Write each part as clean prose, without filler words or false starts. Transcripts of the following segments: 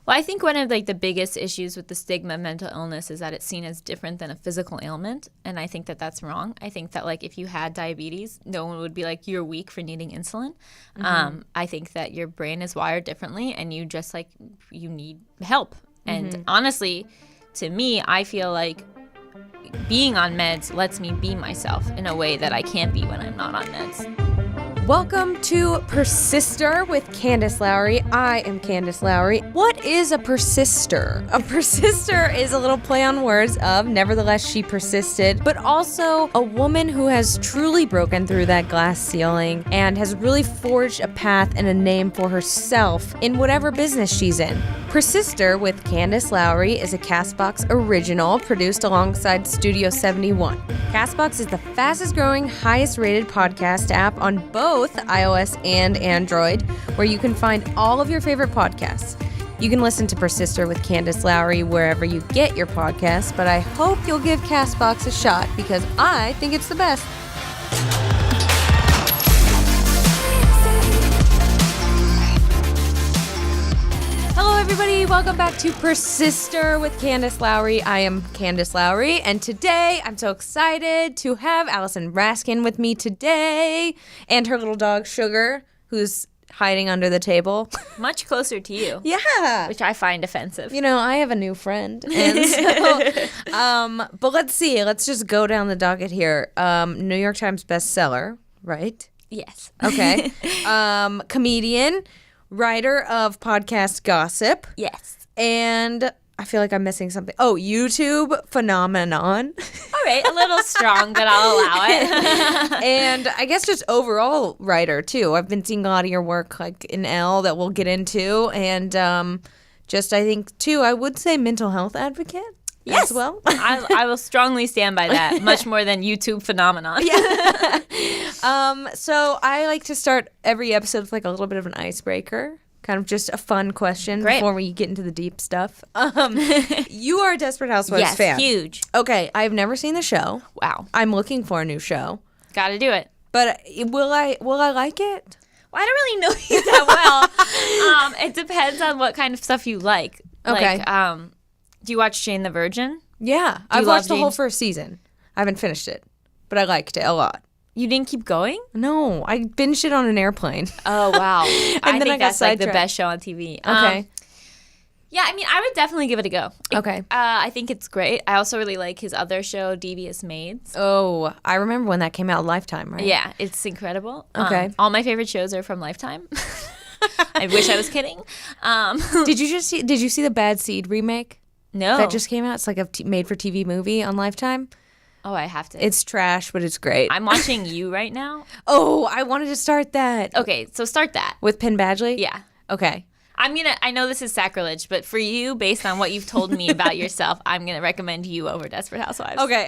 Well, I think one of like the biggest issues with the stigma of mental illness is that it's seen as different than a physical ailment, and I think that that's wrong. I think that like if you had diabetes, no one would be like, you're weak for needing insulin. I think that your brain is wired differently, and you just like you need help. And honestly, to me, I feel like being on meds lets me be myself in a way that I can't be when I'm not on meds. Welcome to Persister with Candace Lowry. I am Candace Lowry. What is a persister? A persister is a little play on words of nevertheless she persisted, but also a woman who has truly broken through that glass ceiling and has really forged a path and a name for herself in whatever business she's in. Persister with Candace Lowry is a CastBox original produced alongside Studio 71. CastBox is the fastest growing, highest rated podcast app on both iOS and Android, where you can find all of your favorite podcasts. You can listen to Persister with Candace Lowry wherever you get your podcasts, but I hope you'll give CastBox a shot because I think it's the best. Hello, everybody. Welcome back to Persister with Candace Lowry. I am Candace Lowry, and today I'm so excited to have Allison Raskin with me today, and her little dog, Sugar, who's hiding under the table. Much closer to you. Yeah. Which I find offensive. You know, I have a new friend, and so, but let's see. Let's just go down the docket here. New York Times bestseller, right? Yes. Okay. Comedian. Writer of podcast Gossip. Yes. And I feel like I'm missing something. Oh, YouTube phenomenon. All right, a little strong, but I'll allow it. And I guess just overall writer, too. I've been seeing a lot of your work, like in Elle, that we'll get into. And just, I think, too, I would say mental health advocate. Yes. As well. I will strongly stand by that, much more than YouTube phenomenon. Yeah. So I like to start every episode with like a little bit of an icebreaker, kind of just a fun question before we get into the deep stuff. You are a Desperate Housewives fan. Yes, huge. Okay, I've never seen the show. Wow. I'm looking for a new show. Got to do it. But will I like it? Well, I don't really know you that well. It depends on what kind of stuff you like. Okay. Like, do you watch Jane the Virgin? Yeah. I've watched the whole first season. I haven't finished it, but I liked it a lot. You didn't keep going? No, I binged it on an airplane. Oh, wow. I then think that's like the best show on TV. Okay. Yeah, I mean, I would definitely give it a go. Okay. I think it's great. I also really like his other show, Devious Maids. Oh, I remember when that came out, Lifetime, right? Yeah, it's incredible. Okay. All my favorite shows are from Lifetime. I wish I was kidding. Did you see the Bad Seed remake? No. That just came out? It's like a made-for-TV movie on Lifetime. Oh, I have to. It's trash, but it's great. I'm watching You right now. Oh, I wanted to start that. Okay, so start that. With Penn Badgley? Yeah. Okay. I know this is sacrilege, but for you, based on what you've told me about yourself, I'm going to recommend You over Desperate Housewives. Okay.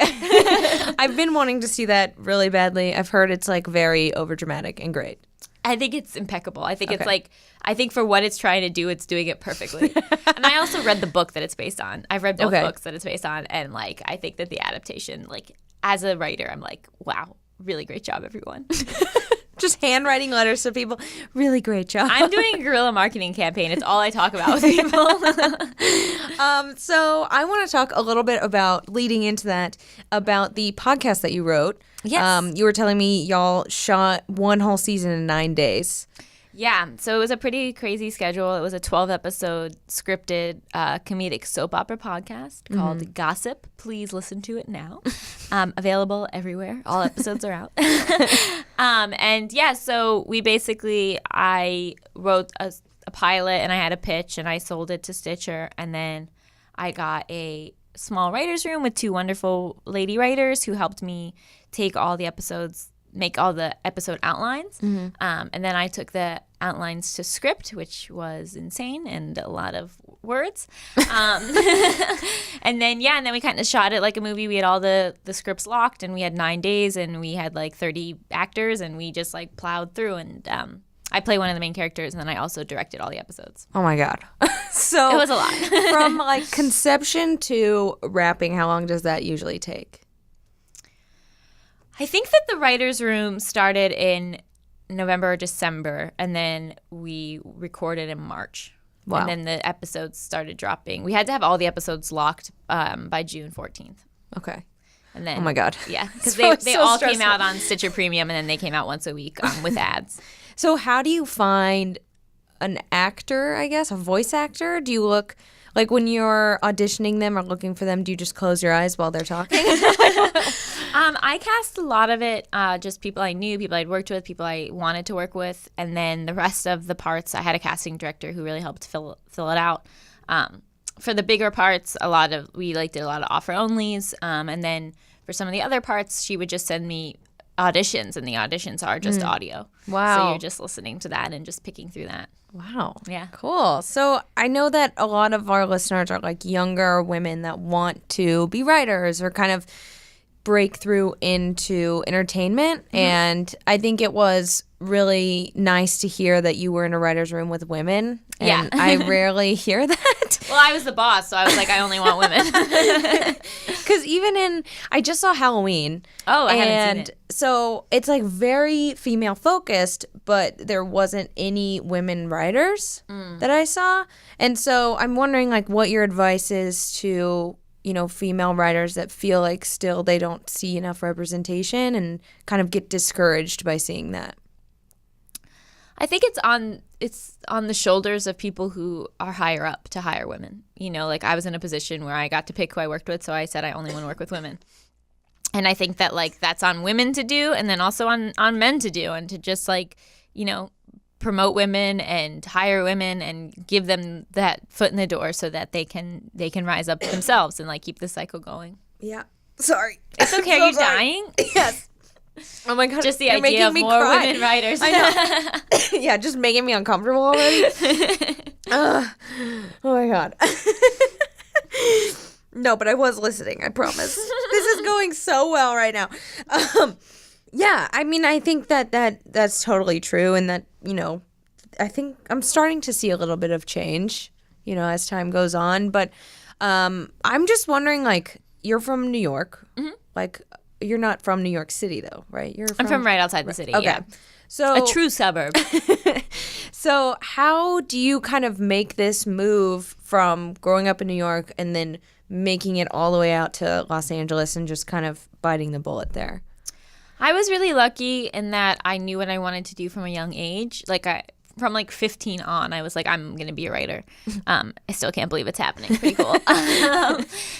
I've been wanting to see that really badly. I've heard it's like very overdramatic and great. I think it's impeccable. I think it's like, I think for what it's trying to do, it's doing it perfectly. And I also read the book that it's based on. I've read both books that it's based on. And like, I think that the adaptation, like as a writer, I'm like, wow, really great job, everyone. Just handwriting letters to people. Really great job. I'm doing a guerrilla marketing campaign. It's all I talk about with people. So I want to talk a little bit about, leading into that, about the podcast that you wrote. Yes. You were telling me y'all shot one whole season in 9 days. Yeah, so it was a pretty crazy schedule. It was a 12-episode scripted comedic soap opera podcast called Gossip. Please listen to it now. Available everywhere. All episodes are out. And yeah, so I wrote a pilot and I had a pitch and I sold it to Stitcher. And then I got a small writer's room with two wonderful lady writers who helped me take all the episodes, make all the episode outlines. And then I took the outlines to script, which was insane and a lot of words. And then we kind of shot it like a movie. We had all the scripts locked and we had 9 days and we had like 30 actors and we just like plowed through. And I play one of the main characters and then I also directed all the episodes. Oh my God. So it was a lot. From like conception to wrapping, how long does that usually take? I think that the writer's room started in November or December, and then we recorded in March. Wow. And then the episodes started dropping. We had to have all the episodes locked by June 14th. Okay. And then, oh my God. Yeah, because So they so all stressful. came out on Stitcher Premium, and then they came out once a week with ads. So how do you find an actor, I guess, a voice actor? Do you look, like when you're auditioning them or looking for them, do you just close your eyes while they're talking? I cast a lot of it, just people I knew, people I'd worked with, people I wanted to work with, and then the rest of the parts, I had a casting director who really helped fill it out. For the bigger parts, we did a lot of offer onlys, and then for some of the other parts, she would just send me auditions, and the auditions are just audio. Wow. So you're just listening to that and just picking through that. Wow. Yeah. Cool. So I know that a lot of our listeners are like younger women that want to be writers or kind of break through into entertainment. Mm-hmm. And I think it was really nice to hear that you were in a writer's room with women. And yeah. I rarely hear that. Well, I was the boss, so I was like, I only want women. Because I just saw Halloween. Oh, I haven't seen it. So it's like very female focused, but there wasn't any women writers that I saw. And so I'm wondering like what your advice is to, female writers that feel like still they don't see enough representation and kind of get discouraged by seeing that. I think it's on the shoulders of people who are higher up to hire women. Like I was in a position where I got to pick who I worked with, so I said I only want to work with women. And I think that like that's on women to do, and then also on men to do, and to just like, promote women and hire women and give them that foot in the door so that they can rise up themselves and like keep the cycle going. Yeah. Sorry. It's okay. Are you dying? Yes. Oh my God. Just the idea of more women writers. I know. Yeah, just making me uncomfortable already. Oh my God. No, but I was listening, I promise. This is going so well right now. Yeah, I mean, I think that's totally true, and that, I think I'm starting to see a little bit of change, as time goes on. But I'm just wondering, like, you're from New York. Mm-hmm. Like, you're not from New York City, though, right? I'm from right outside the city, okay. Yeah. So a true suburb. So how do you kind of make this move from growing up in New York and then making it all the way out to Los Angeles and just kind of biting the bullet there? I was really lucky in that I knew what I wanted to do from a young age. From 15 on, I was like, I'm going to be a writer. I still can't believe it's happening. Pretty cool.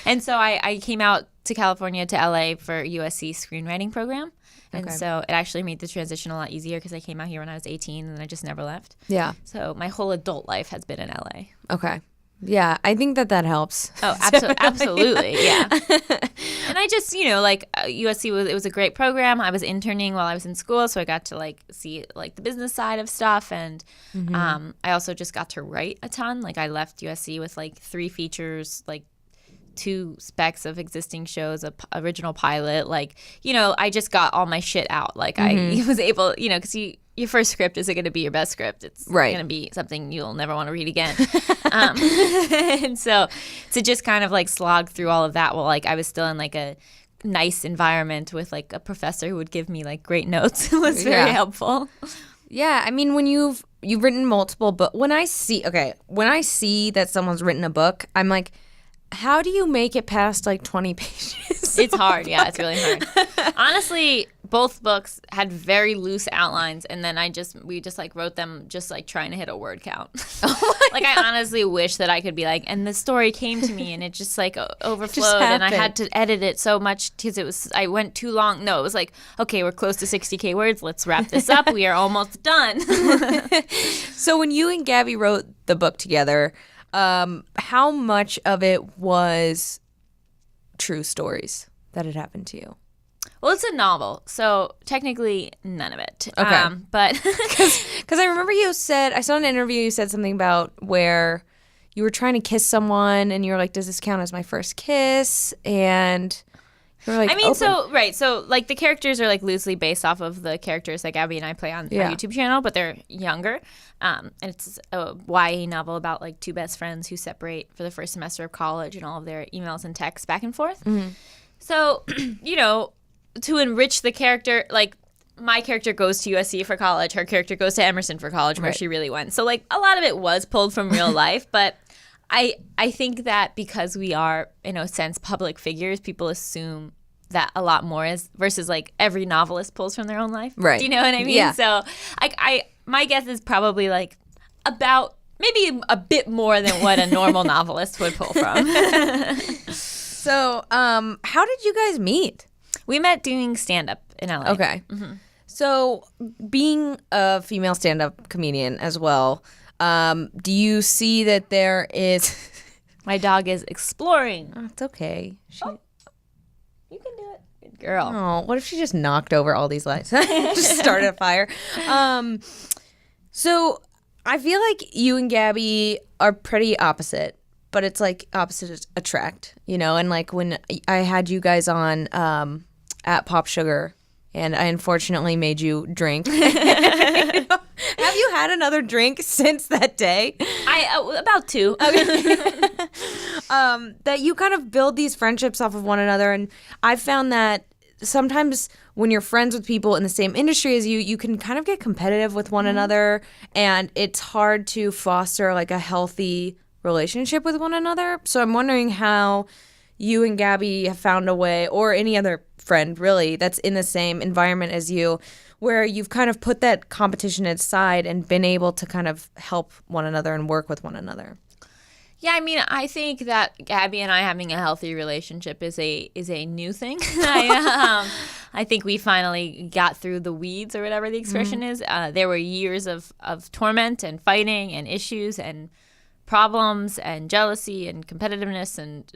And so I came out to California, to LA for USC screenwriting program. And so it actually made the transition a lot easier because I came out here when I was 18 and I just never left. Yeah. So my whole adult life has been in LA. Okay. Yeah, I think that helps. Oh, absolutely, yeah. And I just, USC was a great program. I was interning while I was in school, so I got to see the business side of stuff, and I also just got to write a ton. I left USC with 3 features, 2 specs of existing shows, a original pilot. I just got all my shit out. I was able, because your first script isn't going to be your best script. It's going to be something you'll never want to read again. And so to just kind of slog through all of that while I was still in a nice environment with a professor who would give me great notes was very helpful. Yeah, I mean, when you've written multiple books, when I see that someone's written a book, I'm like, how do you make it past 20 pages? It's hard. Yeah, it's really hard. Honestly, both books had very loose outlines, and then we just wrote them just trying to hit a word count. I honestly wish that I could be and the story came to me and it just overflowed, and I had to edit it so much because I went too long. No, it was okay, we're close to 60K words. Let's wrap this up. We are almost done. So when you and Gabby wrote the book together, how much of it was true stories that had happened to you? Well, it's a novel, so technically none of it. Okay. But because I remember I saw an interview, you said something about where you were trying to kiss someone and you were like, does this count as my first kiss? And you were like, so the characters are loosely based off of the characters that Gabby and I play on our YouTube channel, but they're younger. And it's a YA novel about 2 best friends who separate for the first semester of college and all of their emails and texts back and forth. Mm-hmm. So, to enrich the character, my character goes to USC for college. Her character goes to Emerson for college, where Right. she really went. So like a lot of it was pulled from real life, but I think that because we are, in a sense, public figures, people assume that a lot more is versus like every novelist pulls from their own life. Right. Do you know what I mean? Yeah. So my guess is probably like about maybe a bit more than what a normal novelist would pull from. So, how did you guys meet? We met doing stand-up in LA. Okay. So, being a female stand-up comedian as well, do you see that there is... My dog is exploring. Oh, it's okay. You can do it. Good girl. Oh, what if she just knocked over all these lights? Just started a fire. So I feel like you and Gabby are pretty opposite, but it's like opposites attract, you know? And like when I had you guys on at Pop Sugar, and I unfortunately made you drink. Have you had another drink since that day? About 2. That you kind of build these friendships off of one another. And I've found that sometimes when you're friends with people in the same industry as you can kind of get competitive with one another. And it's hard to foster like a healthy relationship with one another. So I'm wondering how you and Gabby have found a way, or any other friend really that's in the same environment as you, where you've kind of put that competition aside and been able to kind of help one another and work with one another. Yeah, I mean, I think that Gabby and I having a healthy relationship is a new thing. I think we finally got through the weeds, or whatever the expression is. There were years of torment and fighting and issues and problems and jealousy and competitiveness and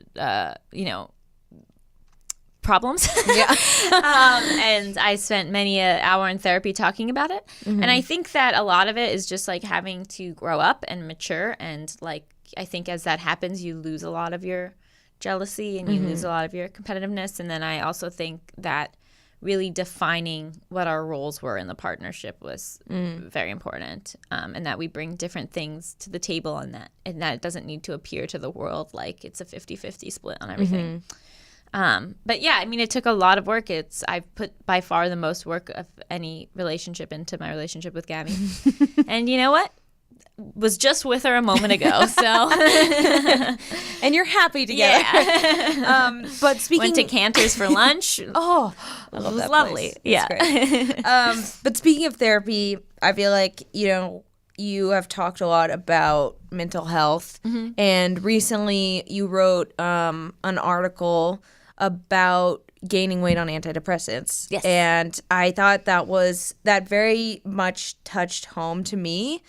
problems. Yeah. And I spent many an hour in therapy talking about it. And I think that a lot of it is just like having to grow up and mature, and like I think as that happens, you lose a lot of your jealousy and you lose a lot of your competitiveness. And then I also think that really defining what our roles were in the partnership was very important, and that we bring different things to the table, and that it doesn't need to appear to the world like it's a 50-50 split on everything. But yeah, I mean, it took a lot of work. I've put by far the most work of any relationship into my relationship with Gabby. And you know what? Was just with her a moment ago, so. And you're happy together. Yeah. But speaking... Went to Cantor's for lunch. Oh, it was lovely. Place. Yeah. Great. But speaking of therapy, I feel like, you have talked a lot about mental health. And recently you wrote an article about gaining weight on antidepressants. Yes. And I thought that very much touched home to me.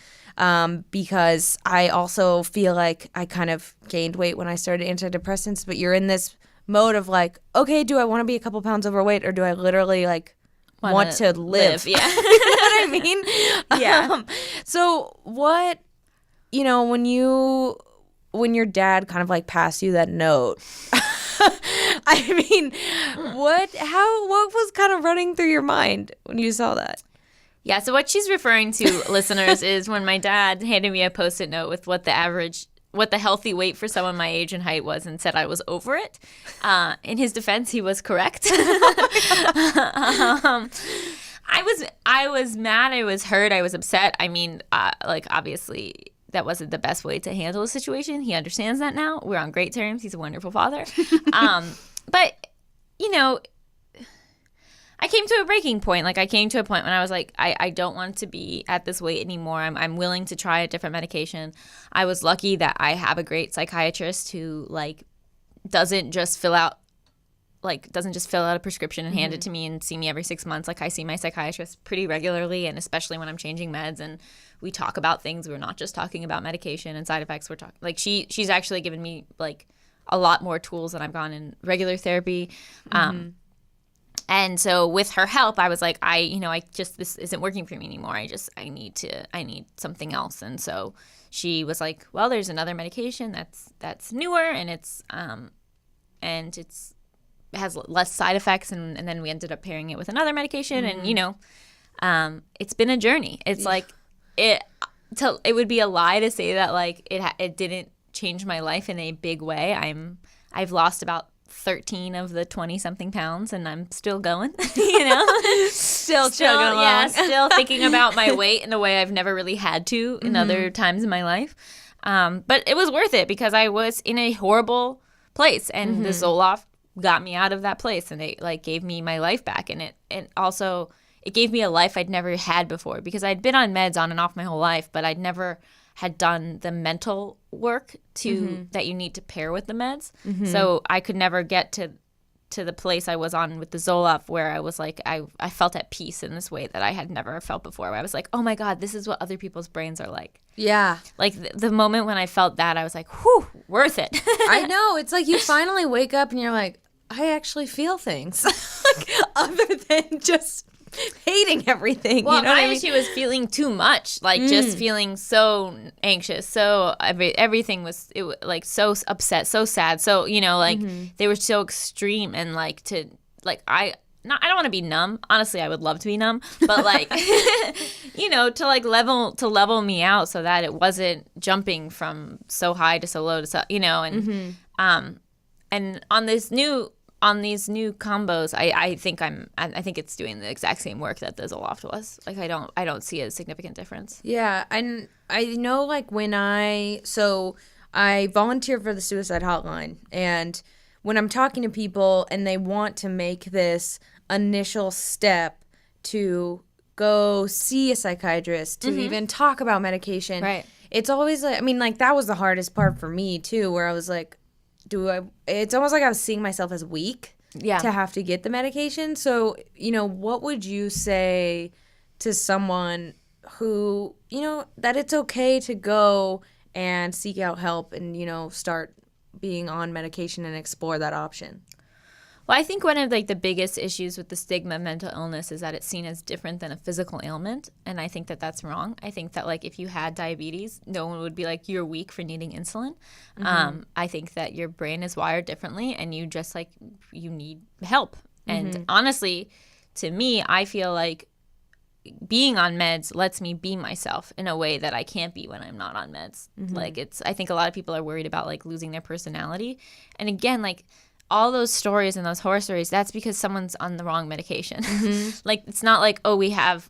Because I also feel like I kind of gained weight when I started antidepressants, but you're in this mode of like, okay, do I want to be a couple pounds overweight, or do I literally like want to live? Yeah. You know what I mean? Yeah. So what, when your dad kind of like passed you that note, I mean, what was kind of running through your mind when you saw that? Yeah, so what she's referring to, listeners, is when my dad handed me a Post-it note with what the healthy weight for someone my age and height was, and said I was over it. In his defense, he was correct. I was mad, I was hurt, I was upset. I mean, obviously that wasn't the best way to handle the situation. He understands that now. We're on great terms. He's a wonderful father. But, I came to a breaking point. Like, I came to a point when I was like, I don't want to be at this weight anymore. I'm willing to try a different medication. I was lucky that I have a great psychiatrist who, doesn't just fill out a prescription and hand it to me and see me every 6 months. Like, I see my psychiatrist pretty regularly, and especially when I'm changing meds, and we talk about things. We're not just talking about medication and side effects. We're talking, she's actually given me, a lot more tools than I've gone in regular therapy. And so with her help, I was like, this isn't working for me anymore. I need something else. And so she was like, well, there's another medication that's newer, and it has less side effects. And then we ended up pairing it with another medication. And, it's been a journey. It's it would be a lie to say that it didn't change my life in a big way. I've lost about 13 of the 20-something pounds, and I'm still going, you know? Still chugging along. Yeah, still thinking about my weight in a way I've never really had to in other times in my life. But it was worth it because I was in a horrible place, and the Zoloft got me out of that place, and it like gave me my life back. And it also gave me a life I'd never had before, because I'd been on meds on and off my whole life, but I'd never had done the mental work that you need to pair with the meds. So I could never get to the place I was on with the Zoloft where I was like, I felt at peace in this way that I had never felt before. Where I was like, oh my God, this is what other people's brains are like. Yeah. Like the moment when I felt that, I was like, whew, worth it. I know. It's like you finally wake up and you're like, I actually feel things. Like, other than just hating everything. Well, you know what I mean? issue was feeling too much, like just feeling so anxious, so everything was like so upset, so sad, so you know, like they were so extreme, and like I don't want to be numb. Honestly, I would love to be numb, but like you know, to level me out so that it wasn't jumping from so high to so low to so, you know, and on these new combos, I think it's doing the exact same work that the Zoloft was. Like I don't see a significant difference. Yeah, and I know like when I volunteer for the suicide hotline, and when I'm talking to people and they want to make this initial step to go see a psychiatrist, to even talk about medication, right? It's always like, I mean, like that was the hardest part for me too, where I was like, it's almost like I was seeing myself as weak to have to get the medication. So, you know, what would you say to someone who, you know, that it's okay to go and seek out help and, you know, start being on medication and explore that option? Well, I think one of like the biggest issues with the stigma of mental illness is that it's seen as different than a physical ailment, and I think that that's wrong. I think that like if you had diabetes, no one would be like, you're weak for needing insulin. I think that your brain is wired differently, and you just like you need help. And honestly, to me, I feel like being on meds lets me be myself in a way that I can't be when I'm not on meds. Like I think a lot of people are worried about like losing their personality, and again, like all those stories and those horror stories, that's because someone's on the wrong medication. Like, it's not like, oh, we have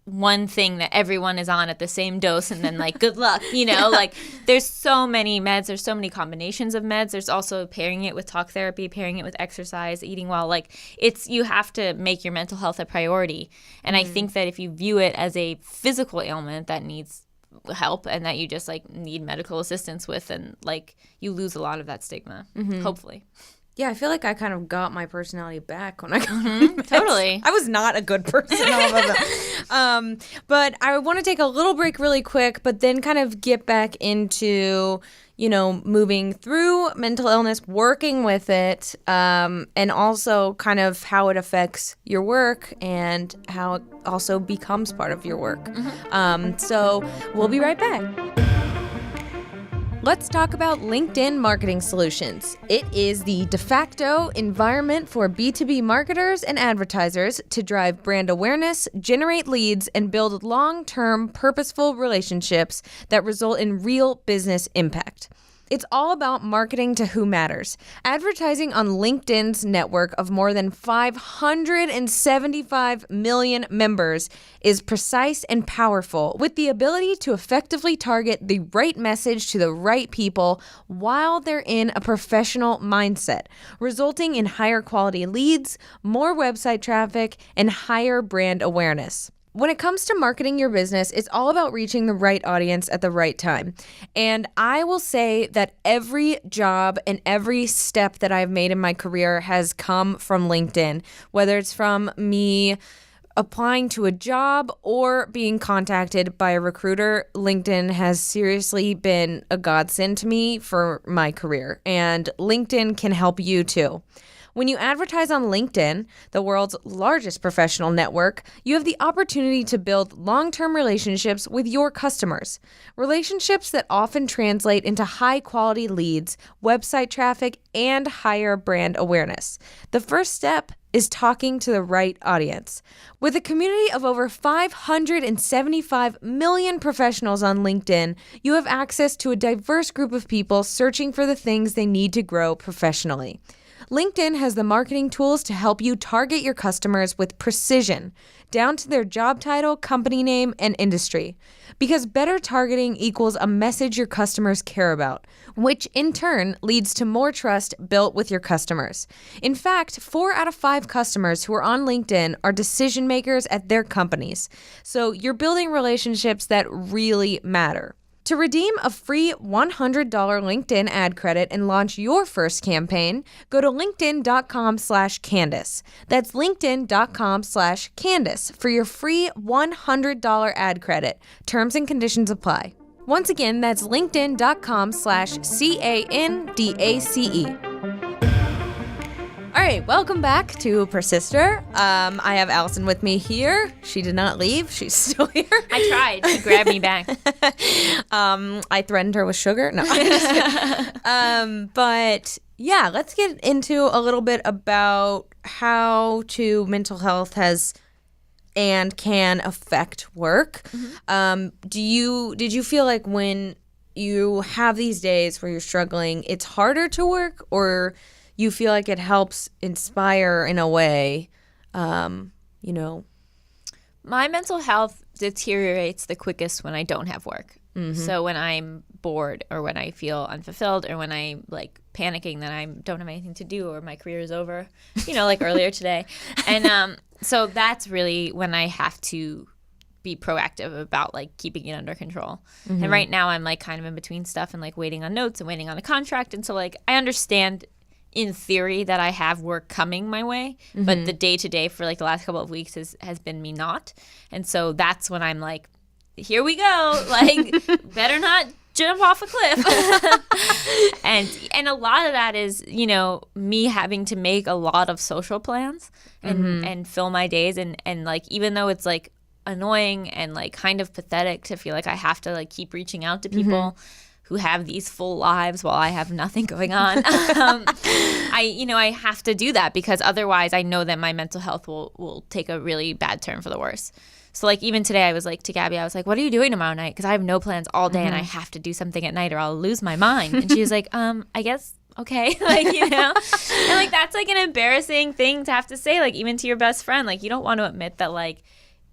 one thing that everyone is on at the same dose and then, like, good luck, you know? Like, there's so many meds. There's so many combinations of meds. There's also pairing it with talk therapy, pairing it with exercise, eating well. Like, you have to make your mental health a priority. And I think that if you view it as a physical ailment that needs help and that you just, like, need medical assistance with, and, like, you lose a lot of that stigma, hopefully. Yeah, I feel like I kind of got my personality back when I got Totally. I was not a good person. But I want to take a little break really quick, but then kind of get back into, you know, moving through mental illness, working with it, and also kind of how it affects your work and how it also becomes part of your work. So we'll be right back. Let's talk about LinkedIn Marketing Solutions. It is the de facto environment for B2B marketers and advertisers to drive brand awareness, generate leads, and build long-term, purposeful relationships that result in real business impact. It's all about marketing to who matters. Advertising on LinkedIn's network of more than 575 million members is precise and powerful, with the ability to effectively target the right message to the right people while they're in a professional mindset, resulting in higher quality leads, more website traffic, and higher brand awareness. When it comes to marketing your business, it's all about reaching the right audience at the right time. And I will say that every job and every step that I've made in my career has come from LinkedIn, whether it's from me applying to a job or being contacted by a recruiter. LinkedIn has seriously been a godsend to me for my career, and LinkedIn can help you too. When you advertise on LinkedIn, the world's largest professional network, you have the opportunity to build long-term relationships with your customers. Relationships that often translate into high-quality leads, website traffic, and higher brand awareness. The first step is talking to the right audience. With a community of over 575 million professionals on LinkedIn, you have access to a diverse group of people searching for the things they need to grow professionally. LinkedIn has the marketing tools to help you target your customers with precision, down to their job title, company name, and industry. Because better targeting equals a message your customers care about, which in turn leads to more trust built with your customers. In fact, 4 out of 5 customers who are on LinkedIn are decision makers at their companies. So you're building relationships that really matter. To redeem a free $100 LinkedIn ad credit and launch your first campaign, go to linkedin.com/Candace. That's linkedin.com/Candace for your free $100 ad credit. Terms and conditions apply. Once again, that's linkedin.com/CANDACE. All right, welcome back to Persister. I have Allison with me here. She did not leave. She's still here. I tried. She grabbed me back. I threatened her with sugar. No. But yeah, let's get into a little bit about how mental health has and can affect work. Mm-hmm. Did you feel like when you have these days where you're struggling, it's harder to work, or you feel like it helps inspire in a way, My mental health deteriorates the quickest when I don't have work. Mm-hmm. So when I'm bored, or when I feel unfulfilled, or when I'm like panicking that I don't have anything to do, or my career is over, like earlier today. And so that's really when I have to be proactive about like keeping it under control. Mm-hmm. And right now I'm like kind of in between stuff and like waiting on notes and waiting on a contract. And so like I understand in theory that I have work coming my way, mm-hmm. but the day-to-day for like the last couple of weeks has been me not. And so that's when I'm like, here we go, like better not jump off a cliff. and a lot of that is, me having to make a lot of social plans and, mm-hmm. and fill my days. And like, even though it's like annoying and like kind of pathetic to feel like I have to like keep reaching out to people, mm-hmm. who have these full lives while I have nothing going on. I have to do that, because otherwise I know that my mental health will take a really bad turn for the worse. So like even today I was like to Gabby, I was like, what are you doing tomorrow night? Because I have no plans all day, mm-hmm. and I have to do something at night or I'll lose my mind. And she was like, I guess, okay. And like that's like an embarrassing thing to have to say, like even to your best friend. Like you don't want to admit that like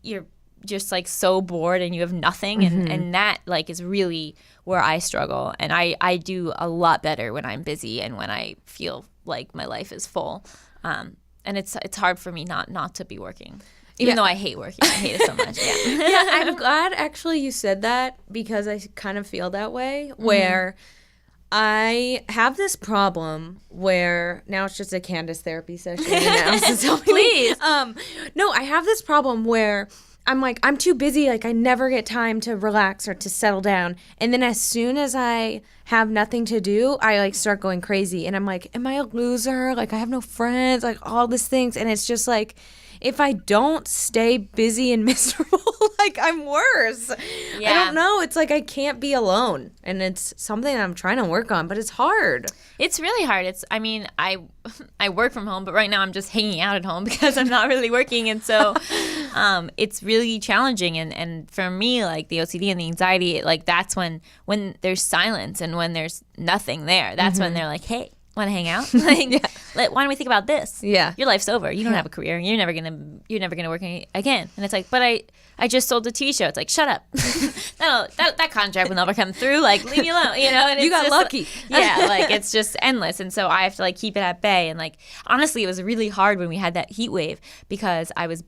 you're just like so bored and you have nothing, mm-hmm. and that like is really where I struggle. And I do a lot better when I'm busy and when I feel like my life is full, and it's hard for me not to be working, even though I hate working. I hate it so much. Yeah, I'm glad actually you said that, because I kind of feel that way, where mm-hmm. I have this problem where now it's just a Candace therapy session. Please. No, I have this problem where I'm like, I'm too busy. Like, I never get time to relax or to settle down. And then as soon as I have nothing to do, I, like, start going crazy. And I'm like, am I a loser? Like, I have no friends. Like, all these things. And it's just like, if I don't stay busy and miserable, like, I'm worse. Yeah. I don't know. It's like I can't be alone. And it's something I'm trying to work on, but it's hard. It's really hard. I work from home, but right now I'm just hanging out at home because I'm not really working. And so it's really challenging. And for me, like the OCD and the anxiety, like that's when there's silence and when there's nothing there, that's mm-hmm. when they're like, hey, want to hang out? Like, why don't we think about this? Yeah. Your life's over. You don't have a career. You're never gonna work again. And it's like, but I just sold a TV show. It's like, shut up. that contract will never come through. Like, leave me alone. And you got lucky. Yeah. Like, it's just endless. And so I have to like keep it at bay. And like, honestly, it was really hard when we had that heat wave, because I was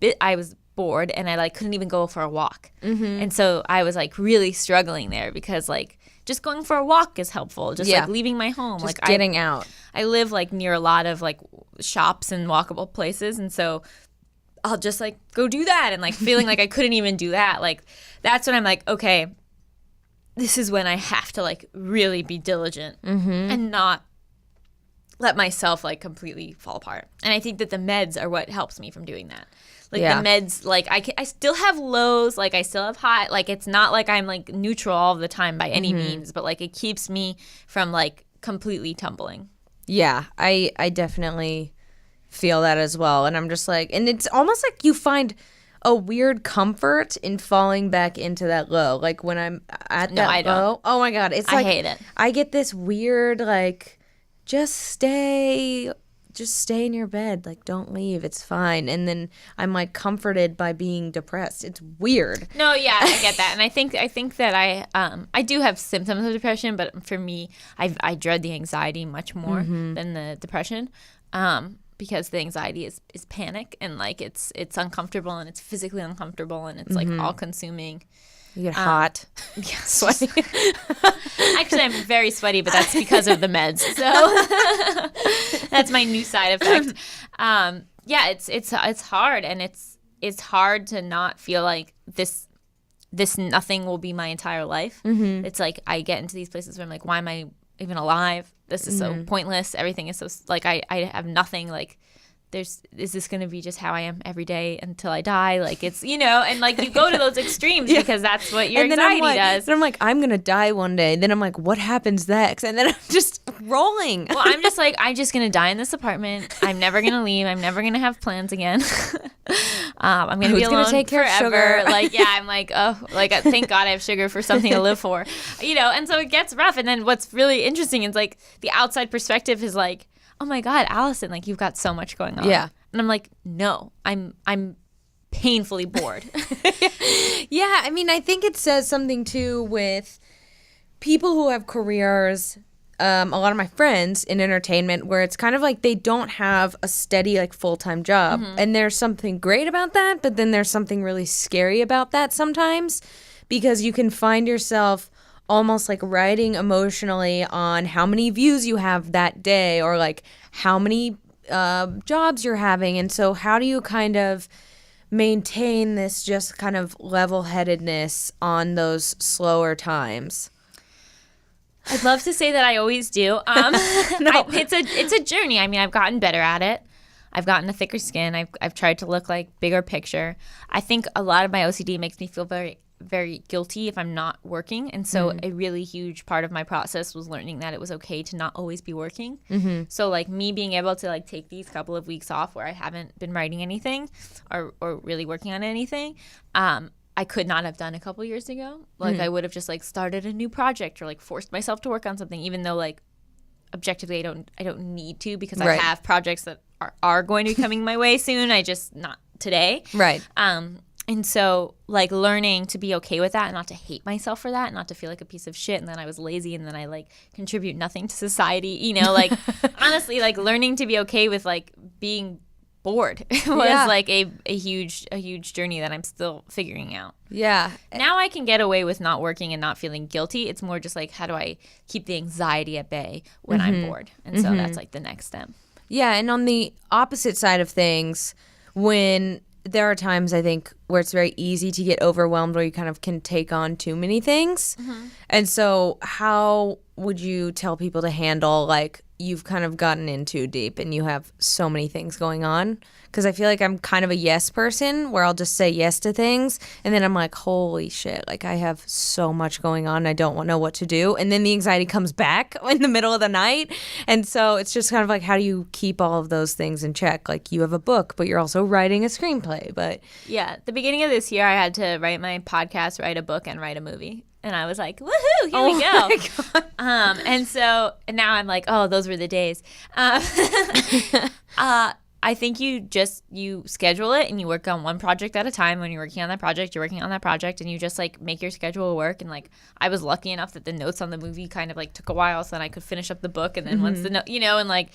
bored and I like couldn't even go for a walk. Mm-hmm. And so I was like really struggling there, because like just going for a walk is helpful. Just like leaving my home, just like getting out. I live like near a lot of like shops and walkable places, and so I'll just like go do that, and like feeling like I couldn't even do that. Like that's when I'm like, okay, this is when I have to like really be diligent mm-hmm. and not let myself like completely fall apart. And I think that the meds are what helps me from doing that. Like the meds, like I still have lows, like I still have high, like it's not like I'm like neutral all the time by any mm-hmm. means, but like it keeps me from like completely tumbling. Yeah, I definitely feel that as well. And I'm just like, and it's almost like you find a weird comfort in falling back into that low. Like when I'm at that low, oh my God, it's like, I hate it. I get this weird like, just stay just stay in your bed. Like, don't leave. It's fine. And then I'm like comforted by being depressed. It's weird. No, yeah, I get that. And I think that I do have symptoms of depression, but for me, I dread the anxiety much more than the depression. Because the anxiety is panic, and like it's uncomfortable, and it's physically uncomfortable, and it's like all consuming. You get hot. Yeah, sweaty. Actually, I'm very sweaty, but that's because of the meds. So that's my new side effect. Yeah, it's hard, and it's hard to not feel like this nothing will be my entire life. It's like I get into these places where I'm like, why am I even alive? This is so pointless. Everything is so like I have nothing. Like, is this going to be just how I am every day until I die? Like, it's, and like you go to those extremes because that's what your anxiety does. Then I'm like, I'm going to die one day. Then I'm like, what happens next? And then I'm just rolling. Well, I'm just like, I'm just going to die in this apartment. I'm never going to leave. I'm never going to have plans again. I'm going to be alone take care forever. of sugar? Like, yeah, I'm like, oh, like, thank God I have sugar for something to live for. And so it gets rough. And then what's really interesting is like the outside perspective is like, oh my God, Allison, like you've got so much going on. Yeah. And I'm like, no, I'm painfully bored. Yeah, I mean, I think it says something too with people who have careers, a lot of my friends in entertainment, where it's kind of like they don't have a steady, like, full-time job. And there's something great about that, but then there's something really scary about that sometimes, because you can find yourself almost like riding emotionally on how many views you have that day, or like how many jobs you're having. And so how do you kind of maintain this just kind of level-headedness on those slower times? I'd love to say that I always do. It's a journey. I mean, I've gotten better at it. I've gotten a thicker skin. I've tried to look like bigger picture. I think a lot of my OCD makes me feel very, very guilty if I'm not working. And so a really huge part of my process was learning that it was okay to not always be working. So like me being able to like take these couple of weeks off where I haven't been writing anything or really working on anything, I could not have done a couple years ago. Like I would have just like started a new project or like forced myself to work on something, even though like objectively I don't need to, because I have projects that are going to be coming my way soon. I just not today. Right. And so, like, learning to be okay with that and not to hate myself for that and not to feel like a piece of shit and then I was lazy and then I, like, contribute nothing to society, like, honestly, like, learning to be okay with, like, being bored was, like, a huge journey that I'm still figuring out. Yeah. Now I can get away with not working and not feeling guilty. It's more just, like, how do I keep the anxiety at bay when I'm bored? And so that's, like, the next step. Yeah, and on the opposite side of things, when there are times, I think, where it's very easy to get overwhelmed, where you kind of can take on too many things. And so how would you tell people to handle, like, you've kind of gotten in too deep and you have so many things going on? Because I feel like I'm kind of a yes person, where I'll just say yes to things, and then I'm like, holy shit, like, I have so much going on, I don't know what to do. And then the anxiety comes back in the middle of the night. And so it's just kind of like, how do you keep all of those things in check? Like, you have a book, but you're also writing a screenplay. But yeah, at the beginning of this year, I had to write my podcast, write a book, and write a movie. And I was like, woohoo, here we go. And now I'm like, oh, those were the days. I think you schedule it and you work on one project at a time. When you're working on that project, you're working on that project, and you just like make your schedule work. And like, I was lucky enough that the notes on the movie kind of like took a while, so then I could finish up the book. And then once the note, and like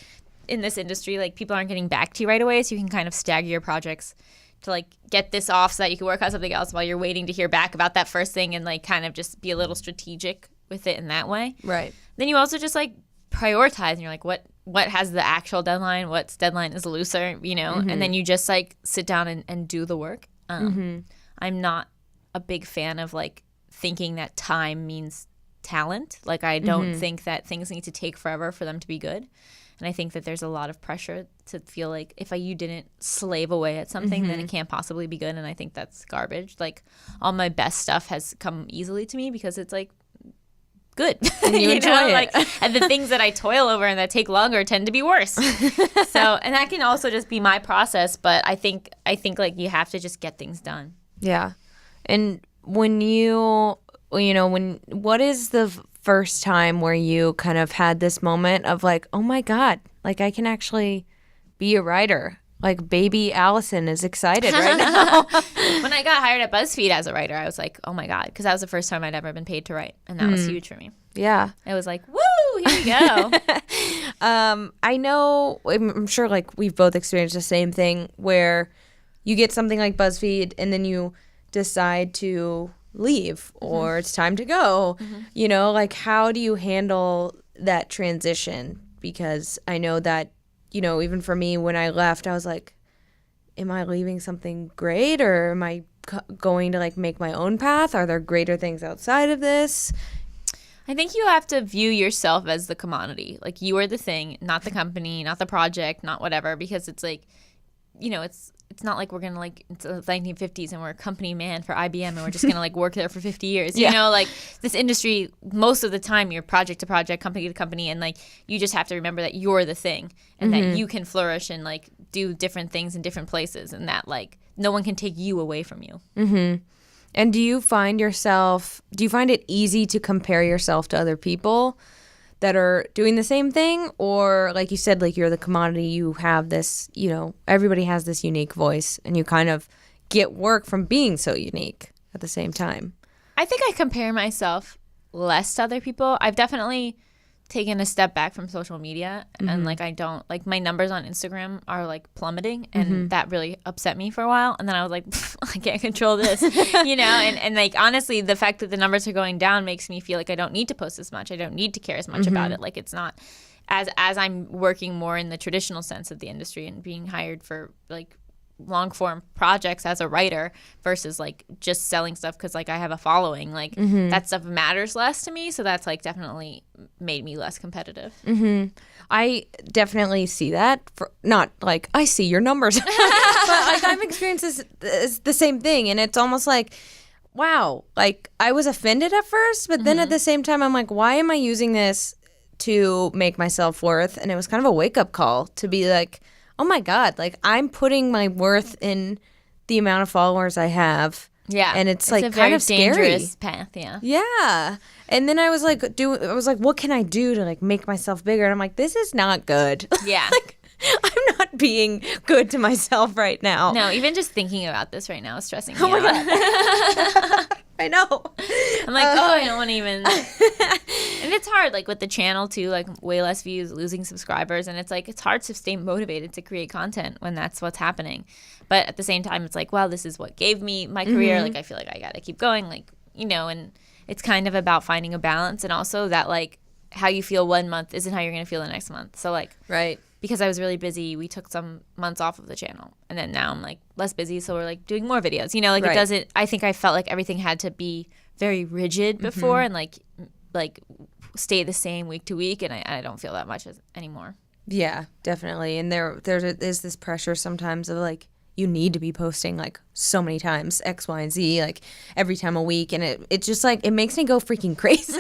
in this industry, like people aren't getting back to you right away, so you can kind of stagger your projects to like get this off so that you can work on something else while you're waiting to hear back about that first thing, and like kind of just be a little strategic with it in that way. Right. Then you also just like prioritize, and you're like, what has the actual deadline? What's deadline is looser, and then you just like sit down and do the work. I'm not a big fan of like thinking that time means talent. Like, I don't think that things need to take forever for them to be good. And I think that there's a lot of pressure to feel like if you didn't slave away at something, then it can't possibly be good. And I think that's garbage. Like, all my best stuff has come easily to me because it's like good. And you enjoy it. Like, and the things that I toil over and that take longer tend to be worse. So, and that can also just be my process. But I think like you have to just get things done. Yeah. And when what is the first time where you kind of had this moment of like, oh my God, like I can actually be a writer? Like, baby Allison is excited right now. When I got hired at BuzzFeed as a writer, I was like, oh my God, because that was the first time I'd ever been paid to write. And that was huge for me. Yeah. It was like, woo, here we go. I know, I'm sure like we've both experienced the same thing where you get something like BuzzFeed and then you decide to leave or it's time to go. You know, like, how do you handle that transition? Because I know that, you know, even for me, when I left, I was like, am I leaving something great, or am I going to like make my own path? Are there greater things outside of this? I think you have to view yourself as the commodity. Like, you are the thing, not the company, not the project, not whatever, because it's like, you know, it's not like we're going to like, it's the 1950s and we're a company man for IBM and we're just going to like work there for 50 years. You know, like, this industry, most of the time, you're project to project, company to company, and like, you just have to remember that you're the thing and that you can flourish and like do different things in different places, and that like no one can take you away from you. And do you find it easy to compare yourself to other people that are doing the same thing? Or like you said, like, you're the commodity, you have this, you know, everybody has this unique voice and you kind of get work from being so unique at the same time? I think I compare myself less to other people. I've definitely taken a step back from social media, and like, I don't like, my numbers on Instagram are like plummeting, and that really upset me for a while. And then I was like, I can't control this, you know, and like, honestly, the fact that the numbers are going down makes me feel like I don't need to post as much. I don't need to care as much about it. Like, it's not as I'm working more in the traditional sense of the industry and being hired for like long form projects as a writer versus like just selling stuff because like I have a following, like that stuff matters less to me. So that's like definitely made me less competitive. I definitely see that. Not like I see your numbers, but like, I've experienced this the same thing, and it's almost like, wow, like, I was offended at first, but then at the same time I'm like, why am I using this to make my self-worth? And it was kind of a wake-up call to be like, oh my God, like, I'm putting my worth in the amount of followers I have. Yeah. And it's like a kind of scary. dangerous path, yeah. Yeah. And then I was like, what can I do to like make myself bigger? And I'm like, this is not good. Yeah. Like, I'm not being good to myself right now. No, even just thinking about this right now is stressing me Oh my out. God. I know. I'm like, I don't want to even. And it's hard, like, with the channel too, like, way less views, losing subscribers, and it's like, it's hard to stay motivated to create content when that's what's happening. But at the same time, it's like, well, this is what gave me my career. Like, I feel like I gotta keep going, like, you know. And it's kind of about finding a balance, and also that like how you feel one month isn't how you're gonna feel the next month. So like, right. Because I was really busy, we took some months off of the channel. And then now I'm like less busy, so we're like doing more videos. You know, like, right. It doesn't, I think I felt like everything had to be very rigid before and like stay the same week to week. And I don't feel that much anymore. Yeah, definitely. And there's this pressure sometimes of like, you need to be posting like so many times, X, Y, and Z, like every time a week. And it just like, it makes me go freaking crazy,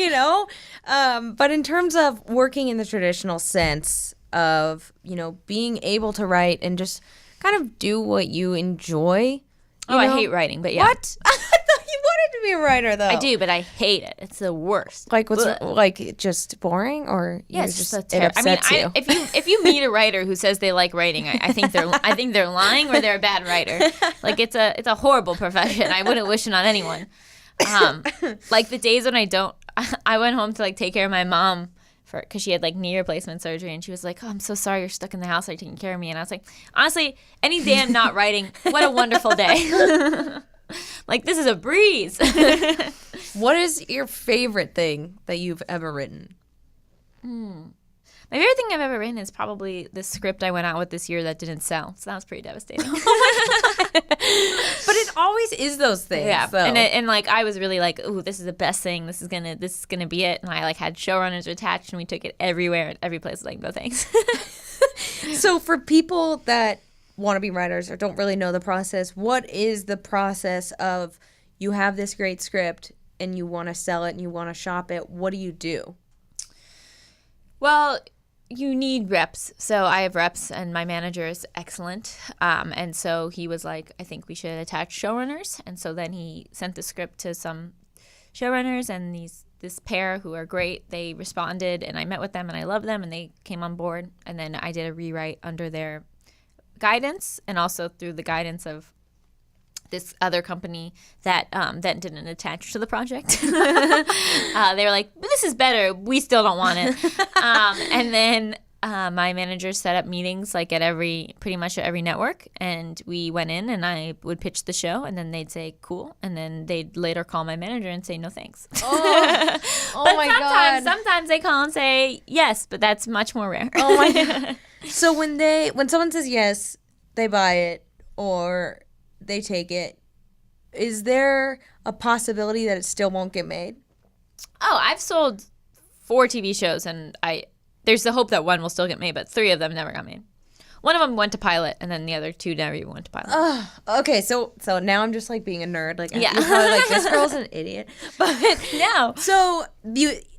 you know? But in terms of working in the traditional sense of, you know, being able to write and just kind of do what you enjoy. I hate writing, but yeah. What? I thought you wanted to be a writer, though. I do, but I hate it. It's the worst. Like, what's like just boring, or yeah, it's just it upsets you? If you meet a writer who says they like writing, I think they're lying, or they're a bad writer. Like, it's a horrible profession. I wouldn't wish it on anyone. Like, the days when I went home to like take care of my mom because she had like knee replacement surgery, and she was like, "Oh, I'm so sorry you're stuck in the house. Are you taking care of me?" And I was like, honestly, any day I'm not writing, what a wonderful day. Like, this is a breeze. What is your favorite thing that you've ever written? My favorite thing I've ever written is probably the script I went out with this year that didn't sell. So that was pretty devastating. But it always is those things. Yeah. So. And like, I was really like, ooh, this is the best thing. This is gonna be it. And I like had showrunners attached, and we took it everywhere, at every place. Like, no thanks. So for people that want to be writers or don't really know the process, what is the process of, you have this great script and you want to sell it and you want to shop it? What do you do? Well, you need reps. So I have reps, and my manager is excellent. And so he was like, I think we should attach showrunners. And so then he sent the script to some showrunners and this pair who are great. They responded, and I met with them, and I love them, and they came on board. And then I did a rewrite under their guidance, and also through the guidance of this other company that didn't attach to the project. They were like, "This is better. We still don't want it." And then my manager set up meetings like at pretty much at every network, and we went in, and I would pitch the show, and then they'd say cool, and then they'd later call my manager and say no thanks. Oh but my God. Sometimes they call and say yes, but that's much more rare. Oh my God. So when someone says yes, they buy it or they take it, is there a possibility that it still won't get made? Oh, I've sold 4 TV shows, and there's the hope that one will still get made, but 3 of them never got made. One of them went to pilot, and then the other 2 never even went to pilot. Okay, so now I'm just like being a nerd. Like, yeah. You're probably like, this girl's an idiot. But no. So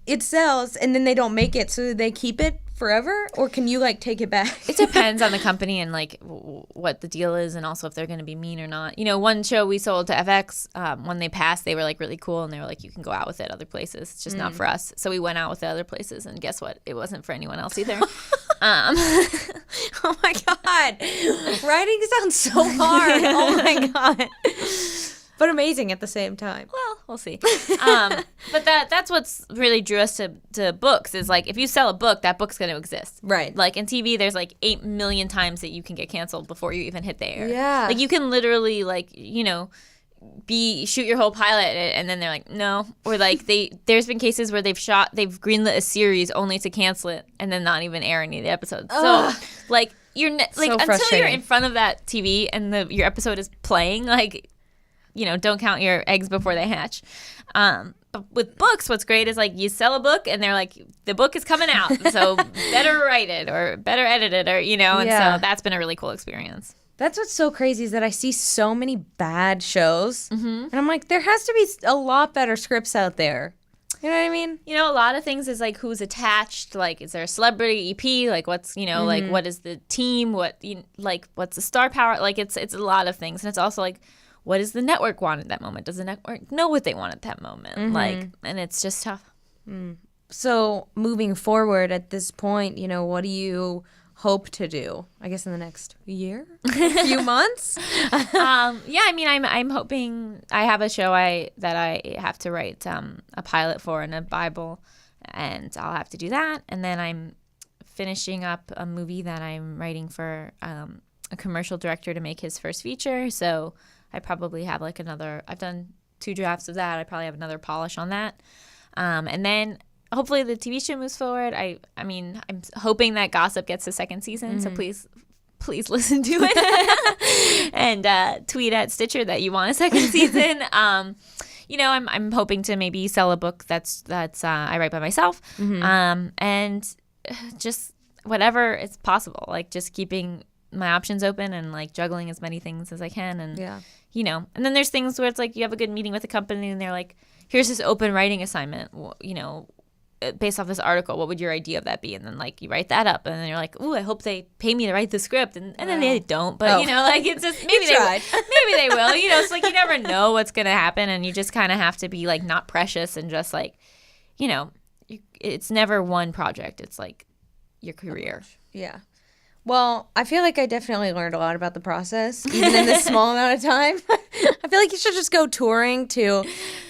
it sells, and then they don't make it, so they keep it forever, or can you like take it back? It depends on the company and like what the deal is, and also if they're going to be mean or not. You know, one show we sold to FX, when they passed, they were like really cool, and they were like, you can go out with it other places. It's just not for us. So we went out with the other places, and guess what? It wasn't for anyone else either. Oh my God, writing sounds so hard. Oh my God. But amazing at the same time. Well, we'll see. But that's what's really drew us to books is like if you sell a book, that book's going to exist. Right. Like in TV, there's like 8 million times that you can get canceled before you even hit the air. Yeah. Like you can literally like, you know, shoot your whole pilot and then they're like, no. Or like there's been cases where they've greenlit a series only to cancel it and then not even air any of the episodes. Ugh. So like So until you're in front of that TV and your episode is playing, like, you know, don't count your eggs before they hatch. But with books, what's great is like you sell a book and they're like, the book is coming out, so better write it or better edit it, or, you know, and so that's been a really cool experience. That's what's so crazy is that I see so many bad shows, and I'm like, there has to be a lot better scripts out there. You know what I mean? You know, a lot of things is like who's attached. Like, is there a celebrity EP? Like, what's, you know, like what is the team? What's the star power? Like, it's a lot of things, and it's also like, what does the network want at that moment? Does the network know what they want at that moment? Like, and it's just tough. So moving forward at this point, you know, what do you hope to do? I guess in the next year, few months. Yeah, I mean, I'm hoping I have a show that I have to write a pilot for and a Bible, and I'll have to do that. And then I'm finishing up a movie that I'm writing for a commercial director to make his first feature. So I probably have like I've done 2 drafts of that. I probably have another polish on that. And then hopefully the TV show moves forward. I mean, I'm hoping that Gossip gets a 2nd season. So please listen to it and tweet at Stitcher that you want a 2nd season. You know, I'm hoping to maybe sell a book that's I write by myself. And just whatever is possible, like just keeping my options open and like juggling as many things as I can. And you know, and then there's things where it's like you have a good meeting with a company and they're like, here's this open writing assignment, you know, based off this article, what would your idea of that be? And then like you write that up, and then you're like, ooh, I hope they pay me to write the script, and then they don't, but you know, like it's just maybe they will, you know. It's like you never know what's gonna happen, and you just kind of have to be like not precious and just like, you know, it's never one project. It's like your career. Yeah. Well, I feel like I definitely learned a lot about the process, even in this small amount of time. I feel like you should just go touring to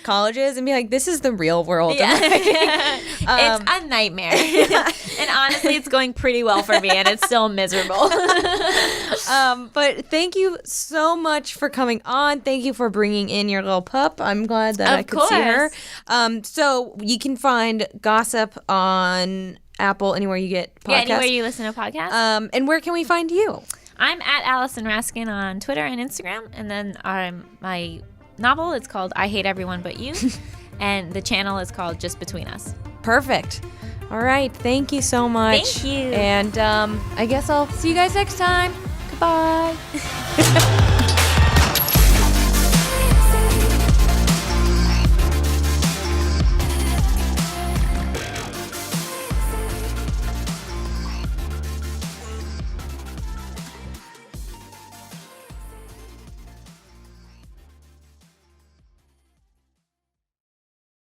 colleges and be like, this is the real world. Yeah. It's a nightmare. And honestly, it's going pretty well for me, and it's still miserable. But thank you so much for coming on. Thank you for bringing in your little pup. I'm glad that I could see her. So you can find Gossip on Apple, anywhere you get podcasts. Yeah, anywhere you listen to podcasts. And where can we find you? I'm at Allison Raskin on Twitter and Instagram. And then my novel is called I Hate Everyone But You. And the channel is called Just Between Us. Perfect. All right. Thank you so much. Thank you. And I guess I'll see you guys next time. Goodbye.